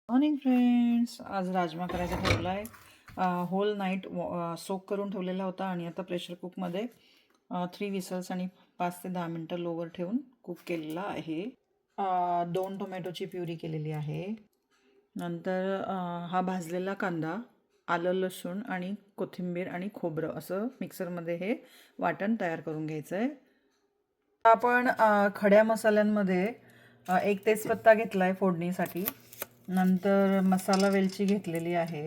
Morning friends, आज राजमा करायचा ठेवला आहे. होल नाईट सोक करून ठेवलेला होता आणि आता प्रेशर कुकमध्ये 3 विसल्स आणि 5 ते 10 मिनटं लोवर ठेवून कुक केलेला आहे. 2 टोमॅटोची प्युरी केलेली आहे. नंतर हा भाजलेला कांदा, आलं लसूण आणि कोथिंबीर आणि खोबरं असं मिक्सरमध्ये हे वाटण तयार करून घ्यायचं आहे. आपण खड्या मसाल्यांमध्ये एक तेजपत्ता घेतला आहे फोडणीसाठी. नंतर मसाला वेलची घेतलेली आहे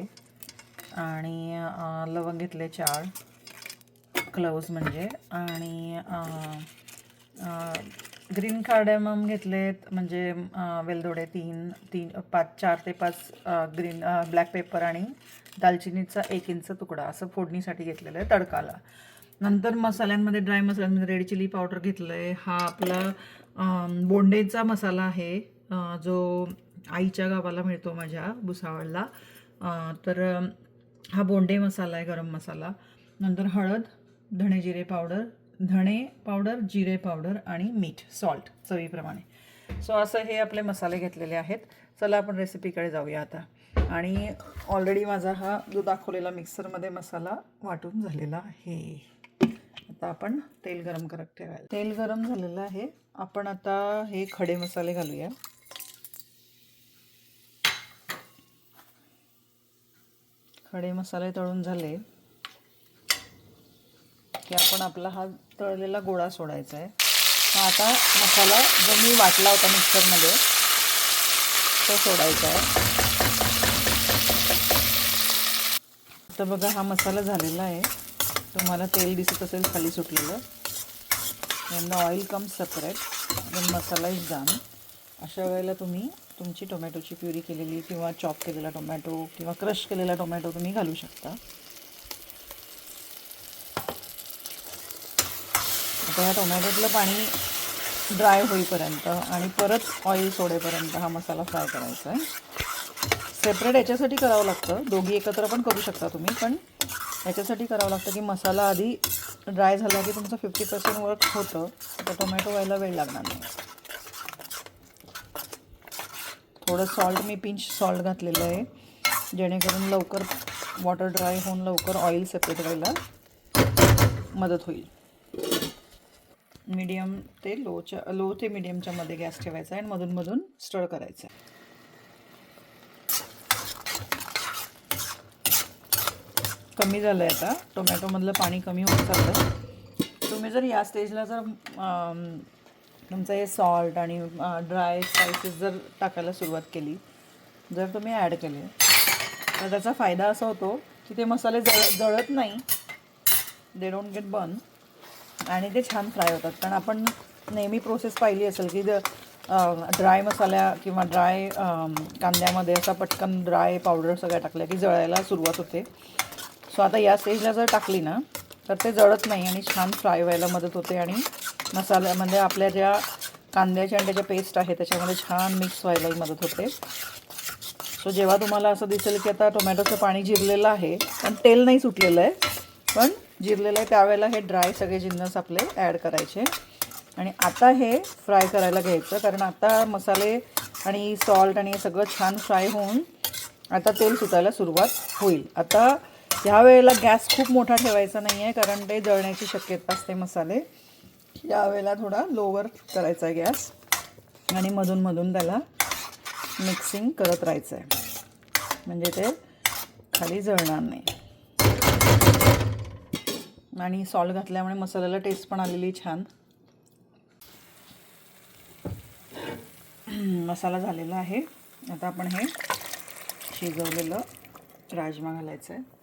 आणि लवंग घेतले 4 क्लोव्ज म्हणजे, आणि ग्रीन कार्डेमम घेतलेत म्हणजे वेलदोडे 4 ते 5 ग्रीन ब्लॅक पेपर आणि दालचिनीचा 1 इंच तुकडा असं फोडणीसाठी घेतलेलं आहे तडकाला. नंतर मसाल्यांमध्ये ड्राय मसाल्यांमध्ये रेड चिली पावडर घेतलं आहे. हा आपला बोंडेचा मसाला आहे, जो आईच्या गावाला मिळतो माझ्या भुसावळला. तर हा बोंडे मसाला आहे, गरम मसाला. नंतर हळद, धणे पावडर, जिरे पावडर आणि मीठ, सॉल्ट चवीप्रमाणे. सो असं हे आपले मसाले घेतलेले आहेत. चला आपण रेसिपीकडे जाऊया आता. आणि ऑलरेडी माझा हा जो दाखवलेला मिक्सरमध्ये मसाला वाटून झालेला आहे. आता आपण तेल गरम करत ठेवायला. तेल गरम झालेलं आहे. आपण आता हे खडे मसाले घालूया. खडे मसाले तळून झाले की आपण आपला हा तळलेला गोळा सोडायचा आहे. आता मसाला जो मी वाटला होता मिक्सरमध्ये तो सोडायचा आहे. तर बघा, हा मसाला झालेला आहे. तुम्हाला तेल दिसत असेल खाली सुटलेलं. and oil come separate then masala is done. अशा वेळेला तुम्ही तुमची टोमॅटोची प्युरी केलेली किंवा चॉप केलेला टोमॅटो किंवा क्रश केलेला टोमॅटो तुम्ही घालू शकता. आता या टोमॅटोतलं पाणी ड्राय होईपर्यंत आणि परत ऑइल सोडेपर्यंत हा मसाला फ्राय करायचा आहे. सेपरेट याच्यासाठी करावं लागतं, दोघी एकत्र पण करू शकता तुम्ही, पण याच्यासाठी करावं लागतं की मसाला आधी ड्राय झाला की तुमचं 50% वर्क होतं. आता टोमॅटो व्हायला वेळ लागणार नाही. थोडं सॉल्ट, मी पिंच सॉल्ट घातलेलं आहे जेणेकरून लवकर वॉटर ड्राय होऊन लवकर ऑइल सेपरेट व्हायला मदत होईल. मीडियम ते लो ते मीडियमच्या मध्ये गॅस ठेवायचा आहे आणि मधून स्टर करायचं आहे. कमी झालं आहे आता, टोमॅटोमधलं पाणी कमी होत चाललं. तुम्ही जर या स्टेजला जर तुमचं हे सॉल्ट आणि ड्राय स्पायसेस जर टाकायला सुरुवात केली, जर तुम्ही ॲड केले, तर त्याचा फायदा असा होतो की ते मसाले जळत नाही, दे डोंट गेट बर्न, आणि ते छान फ्राय होतात. कारण आपण नेहमी प्रोसेस पाहिली असेल की ड्राय मसाल्या किंवा ड्राय कांद्यामध्ये असा पटकन ड्राय पावडर सगळ्या टाकल्या की जळायला सुरुवात होते. सो आता या स्टेजला जर टाकली ना तर ते जळत नाही आणि छान फ्राय व्हायला मदत होते आणि मसाल्यामध्ये आपल्या ज्या कांद्याच्या आणि त्याच्या पेस्ट आहे त्याच्यामध्ये छान मिक्स व्हायलाही मदत होते. सो जेव्हा तुम्हाला असं दिसेल की आता टोमॅटोचं पाणी जिरलेलं आहे, पण तेल नाही सुटलेलं आहे, पण जिरलेलं आहे, त्यावेळेला हे ड्राय सगळे जिन्नस आपले ॲड करायचे आणि आता हे फ्राय करायला घ्यायचं. कारण आता मसाले आणि सॉल्ट आणि सगळं छान फ्राय होऊन आता तेल सुटायला सुरुवात होईल. आता ह्या वेळेला गॅस खूप मोठा ठेवायचा नाही आहे, कारण ते जळण्याची शक्यता असते मसाले. यावेळेला थोडा लोवर करायचा आहे गॅस आणि मधून त्याला मिक्सिंग करत राहायचं आहे, म्हणजे ते खाली जळणार नाही. आणि सॉल्ट घातल्यामुळे मसाल्याला टेस्ट पण आलेली छान. मसाला झालेला आहे. आता आपण हे शिजवलेलं राजमा घालायचं आहे.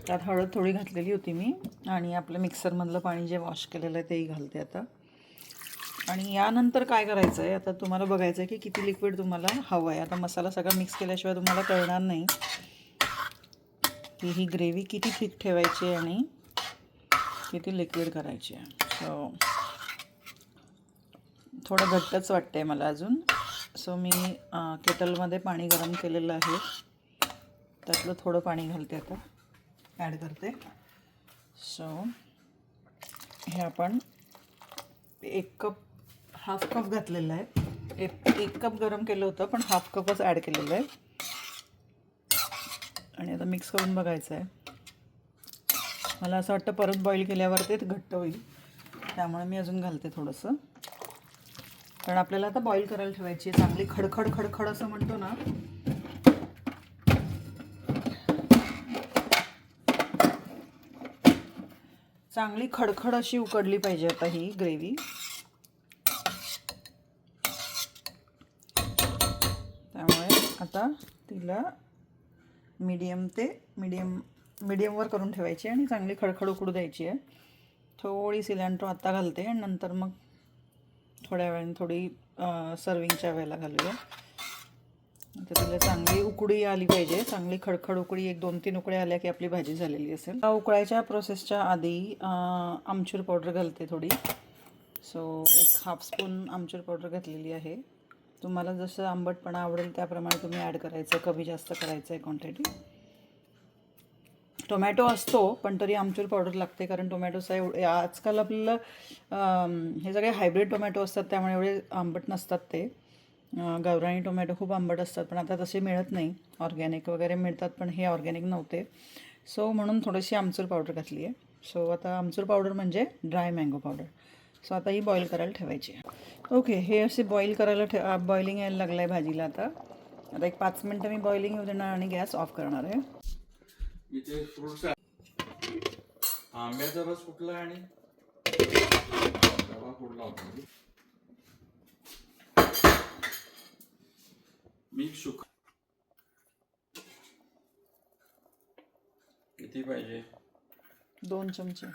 त्यात हळद थोडी घातलेली होती मी, आणि आपलं मिक्सरमधलं पाणी जे वॉश केलेलं आहे तेही घालते आता. आणि यानंतर काय करायचं आहे, आता तुम्हाला बघायचं आहे की किती लिक्विड तुम्हाला हवं आहे. आता मसाला सगळा मिक्स केल्याशिवाय तुम्हाला कळणार नाही की ही ग्रेव्ही किती थिक ठेवायची आणि किती लिक्विड करायची आहे. सो थोडं घट्टच वाटतं आहे मला अजून. सो मी केटलमध्ये पाणी गरम केलेलं आहे, त्यातलं थोडं पाणी घालते, आता ॲड करते. सो हे आपण 1 कप, हाफ कप घातलेलं आहे. एक कप गरम केलं होतं पण हाफ कपच ॲड केलेलं आहे आणि आता मिक्स करून बघायचं आहे. मला असं वाटतं परत बॉईल केल्यावर ते घट्ट होईल, त्यामुळे मी अजून घालते थोडंसं. कारण आपल्याला आता बॉईल करायला ठेवायची आहे चांगली खडखड खडखड असं म्हणतो ना. चांगली खडखड अशी उकडली पाहिजे आता ही ग्रेव्ही. त्यामुळे आता तिला मीडियमवर करून ठेवायची आणि चांगली खडखड उकडू द्यायची आहे. थोडी सिलेंट्रो आत्ता घालते आणि नंतर मग थोड्या वेळाने थोडी सर्विंगच्या वेळेला घालूया. आता तिला चांगली उकळी आली पाहिजे, चांगली खडखड उकळी 1-2-3 उकळ्या आल्या की आपली भाजी झालेली असेल. उकळायच्या प्रोसेसच्या आधी आमचूर पावडर घालते थोडी. सो 1 हाफ स्पून आमचूर पावडर घातलेली आहे. तुम्हाला जसं आंबटपणा आवडेल त्याप्रमाणे तुम्ही ॲड करायचं, कमी जास्त करायचं आहे क्वांटिटी. टोमॅटो असतो पण तरी आमचूर पावडर लागते, कारण टोमॅटोचा आजकाल आपल्याला हे सगळे हायब्रिड टोमॅटो असतात त्यामुळे एवढे आंबट नसतात ते. गावरानी टोमॅटो खूप आंबट असतात पण आता तसे मिळत नाही. ऑर्गॅनिक वगैरे मिळतात पण हे ऑर्गॅनिक नव्हते. सो म्हणून थोडीशी आमचूर पावडर घातली आहे. सो आता आमचूर पावडर म्हणजे ड्राय मँगो पावडर. सो आता ही बॉईल करायला ठेवायची आहे. ओके, हे असे बॉईल करायला बॉइलिंग यायला लागलं आहे भाजीला. आता एक 5 मिनटं मी बॉइलिंग येऊ देणार आणि गॅस ऑफ करणार आहे. इथे फ्रूट्स आंब्याचा रस कुठला आणि रवा कुठला होता? मिल्क शुगर किती पाहिजे? 2 चमचे.